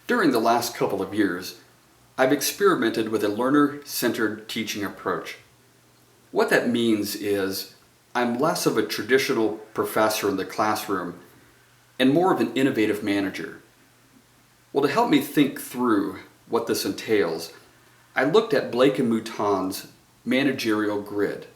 During the last couple of years, I've experimented with a learner-centered teaching approach. What that means is I'm less of a traditional professor in the classroom and more of an innovative manager. Well, to help me think through what this entails, I looked at Blake and Mouton's managerial grid.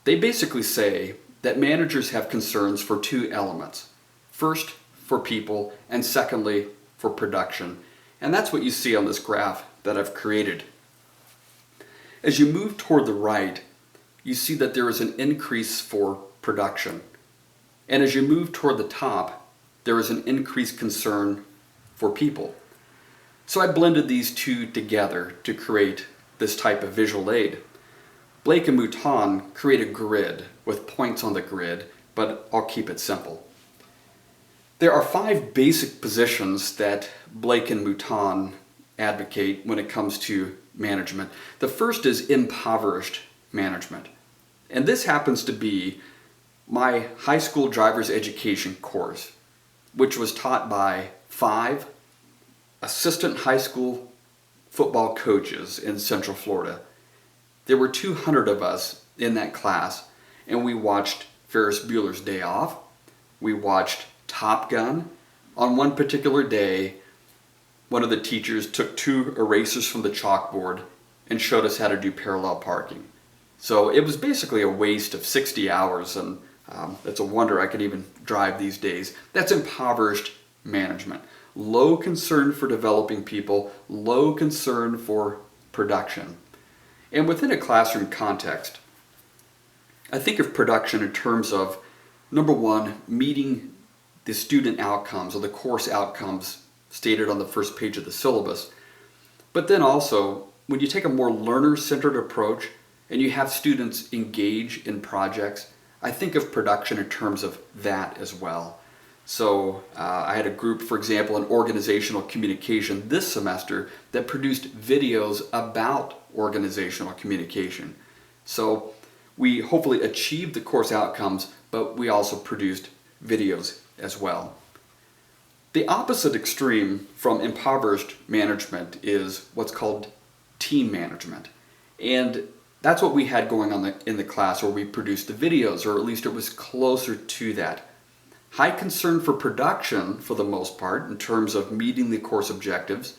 They basically say that managers have concerns for two elements. First, for people, and secondly, for production. And that's what you see on this graph that I've created. As you move toward the right, you see that there is an increase for production. And as you move toward the top, there is an increased concern for people. So I blended these two together to create this type of visual aid. Blake and Mouton create a grid with points on the grid, but I'll keep it simple. There are 5 basic positions that Blake and Mouton advocate when it comes to management. The first is impoverished management. And this happens to be my high school driver's education course, which was taught by 5 assistant high school football coaches in Central Florida. There were 200 of us in that class, and we watched Ferris Bueller's Day Off. We watched Top Gun. On one particular day, one of the teachers took 2 erasers from the chalkboard and showed us how to do parallel parking. So it was basically a waste of 60 hours, and it's a wonder I could even drive these days. That's impoverished management. Low concern for developing people, low concern for production. And within a classroom context, I think of production in terms of, number one, meeting the student outcomes or the course outcomes stated on the first page of the syllabus. But then also, when you take a more learner-centered approach and you have students engage in projects, I think of production in terms of that as well. So I had a group, for example, in organizational communication this semester that produced videos about organizational communication. So we hopefully achieved the course outcomes, but we also produced videos as well. The opposite extreme from impoverished management is what's called team management. And that's what we had going on in the class where we produced the videos, or at least it was closer to that. High concern for production for the most part in terms of meeting the course objectives,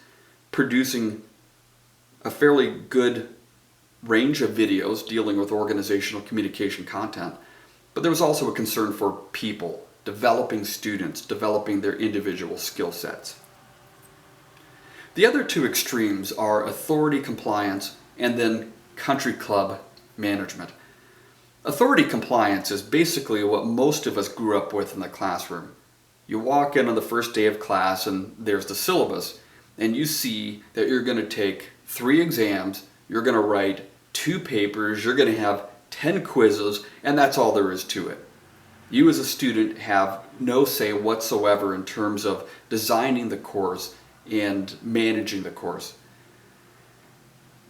producing a fairly good range of videos dealing with organizational communication content, but there was also a concern for people, developing students, developing their individual skill sets. The other 2 extremes are authority compliance and then country club management. Authority compliance is basically what most of us grew up with in the classroom. You walk in on the first day of class and there's the syllabus, and you see that you're going to take 3 exams, you're going to write 2 papers, you're going to have 10 quizzes, and that's all there is to it. You as a student have no say whatsoever in terms of designing the course and managing the course.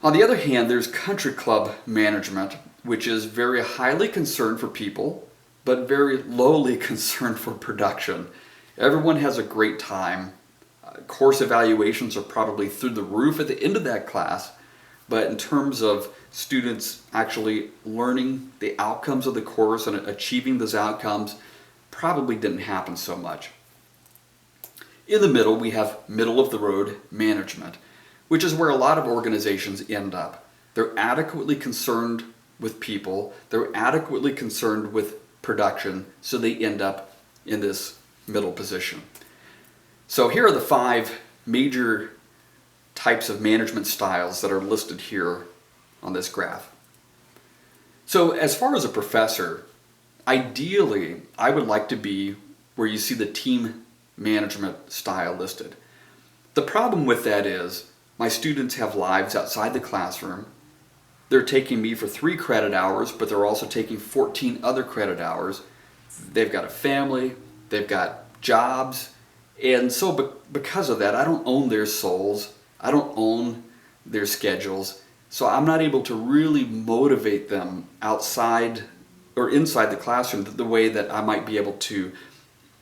On the other hand, there's country club management, which is very highly concerned for people, but very lowly concerned for production. Everyone has a great time. Course evaluations are probably through the roof at the end of that class, but in terms of students actually learning the outcomes of the course and achieving those outcomes, probably didn't happen so much. In the middle, we have middle of the road management, which is where a lot of organizations end up. They're adequately concerned with people, they're adequately concerned with production, so they end up in this middle position. So here are the 5 major types of management styles that are listed here on this graph. So as far as a professor, ideally I would like to be where you see the team management style listed. The problem with that is my students have lives outside the classroom. They're taking me for 3 credit hours, but they're also taking 14 other credit hours. They've got a family, they've got jobs, and so because of that, I don't own their souls, I don't own their schedules, so I'm not able to really motivate them outside or inside the classroom the way that I might be able to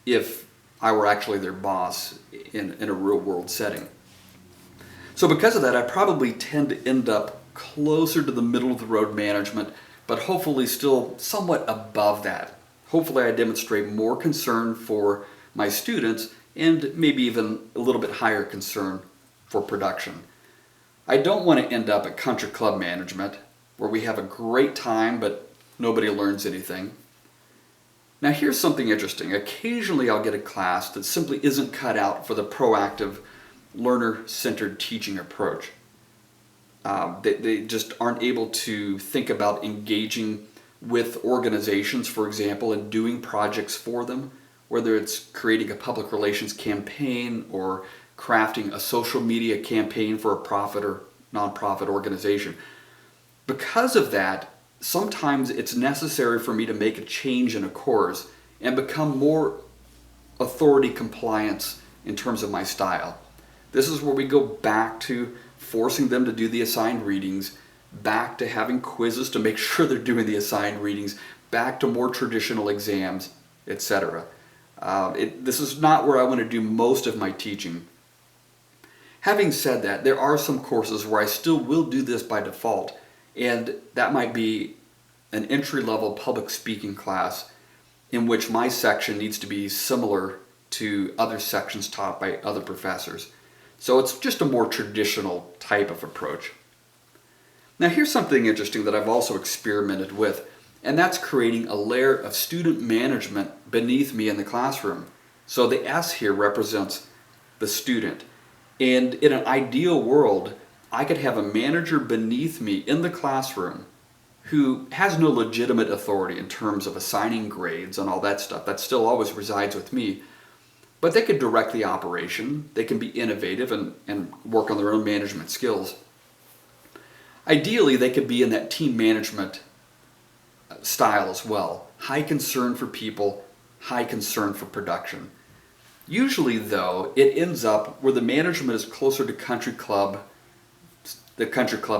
if I were actually their boss in a real world setting. So because of that, I probably tend to end up closer to the middle of the road management, but hopefully still somewhat above that. Hopefully I demonstrate more concern for my students and maybe even a little bit higher concern for production. I don't want to end up at country club management where we have a great time but nobody learns anything. Now here's something interesting. Occasionally I'll get a class that simply isn't cut out for the proactive, learner-centered teaching approach. They just aren't able to think about engaging with organizations, for example, and doing projects for them, whether it's creating a public relations campaign or crafting a social media campaign for a profit or nonprofit organization. Because of that, sometimes it's necessary for me to make a change in a course and become more authority compliance in terms of my style. This is where we go back to forcing them to do the assigned readings, back to having quizzes to make sure they're doing the assigned readings, back to more traditional exams, etc. This is not where I want to do most of my teaching. Having said that, there are some courses where I still will do this by default, and that might be an entry-level public speaking class in which my section needs to be similar to other sections taught by other professors. So it's just a more traditional type of approach. Now here's something interesting that I've also experimented with, and that's creating a layer of student management beneath me in the classroom. So the S here represents the student. And in an ideal world, I could have a manager beneath me in the classroom who has no legitimate authority in terms of assigning grades and all that stuff. That still always resides with me. But they could direct the operation, they can be innovative and work on their own management skills. Ideally, they could be in that team management style as well. High concern for people, high concern for production. Usually, though, it ends up where the management is closer to the country club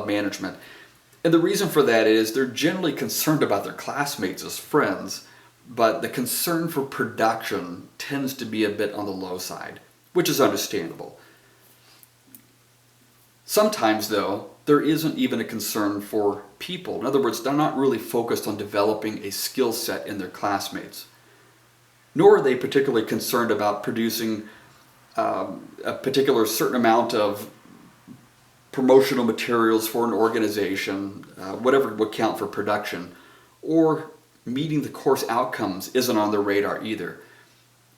management. And the reason for that is they're generally concerned about their classmates as friends, but the concern for production tends to be a bit on the low side, which is understandable. Sometimes, though, there isn't even a concern for people. In other words, they're not really focused on developing a skill set in their classmates. Nor are they particularly concerned about producing a particular certain amount of promotional materials for an organization, whatever would count for production, or meeting the course outcomes isn't on their radar either.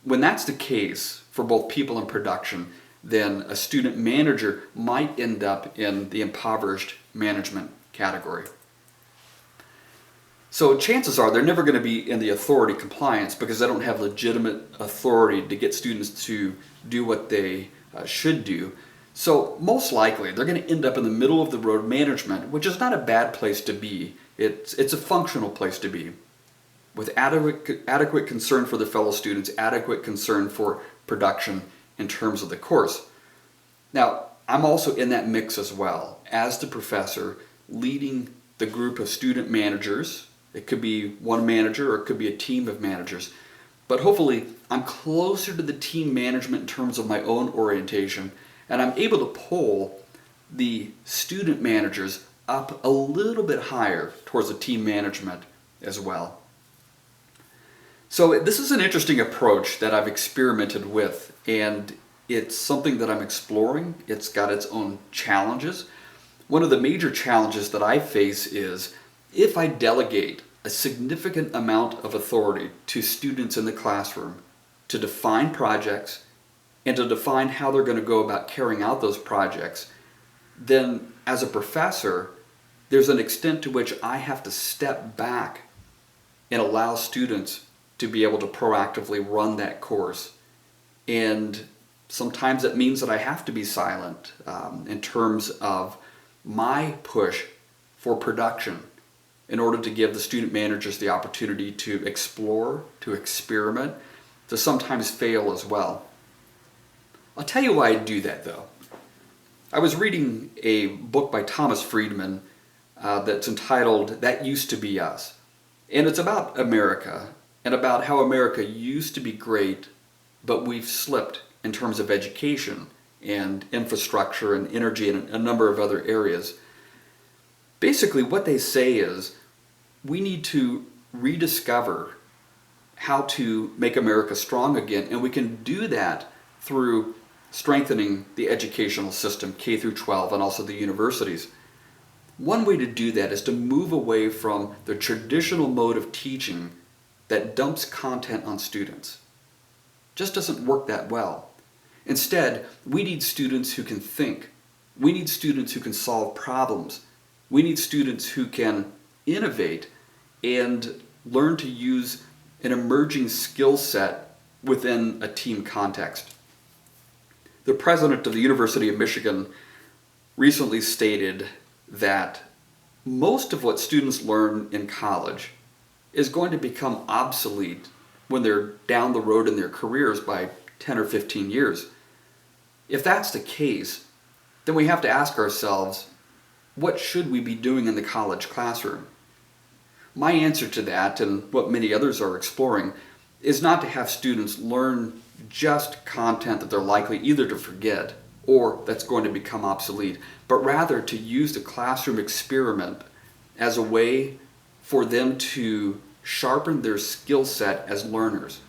When that's the case for both people and production, then a student manager might end up in the impoverished management category. So chances are they're never going to be in the authority compliance because they don't have legitimate authority to get students to do what they should do. So most likely they're going to end up in the middle of the road management, which is not a bad place to be. It's a functional place to be, with adequate concern for their fellow students, adequate concern for production in terms of the course. Now, I'm also in that mix as well, as the professor leading the group of student managers. It could be one manager or it could be a team of managers. But hopefully I'm closer to the team management in terms of my own orientation, and I'm able to pull the student managers up a little bit higher towards the team management as well. So this is an interesting approach that I've experimented with, and it's something that I'm exploring. It's got its own challenges. One of the major challenges that I face is if I delegate a significant amount of authority to students in the classroom to define projects and to define how they're going to go about carrying out those projects, then as a professor, there's an extent to which I have to step back and allow students to be able to proactively run that course. And sometimes that means that I have to be silent in terms of my push for production in order to give the student managers the opportunity to explore, to experiment, to sometimes fail as well. I'll tell you why I do that though. I was reading a book by Thomas Friedman that's entitled That Used to Be Us. And it's about America and about how America used to be great but we've slipped in terms of education and infrastructure and energy and a number of other areas. Basically, what they say is we need to rediscover how to make America strong again, and we can do that through strengthening the educational system, K through 12, and also the universities. One way to do that is to move away from the traditional mode of teaching that dumps content on students. Just doesn't work that well. Instead, we need students who can think. We need students who can solve problems. We need students who can innovate and learn to use an emerging skill set within a team context. The president of the University of Michigan recently stated that most of what students learn in college is going to become obsolete when they're down the road in their careers by 10 or 15 years. If that's the case, then we have to ask ourselves, what should we be doing in the college classroom? My answer to that, and what many others are exploring, is not to have students learn just content that they're likely either to forget or that's going to become obsolete, but rather to use the classroom experiment as a way for them to sharpen their skill set as learners.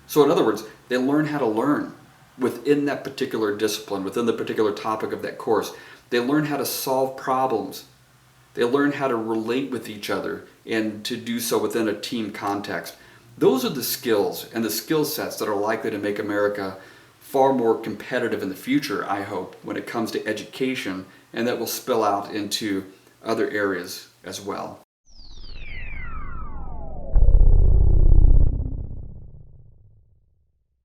So in other words, they learn how to learn within that particular discipline, within the particular topic of that course. They learn how to solve problems. They learn how to relate with each other and to do so within a team context. Those are the skills and the skill sets that are likely to make America far more competitive in the future, I hope, when it comes to education, and that will spill out into other areas as well.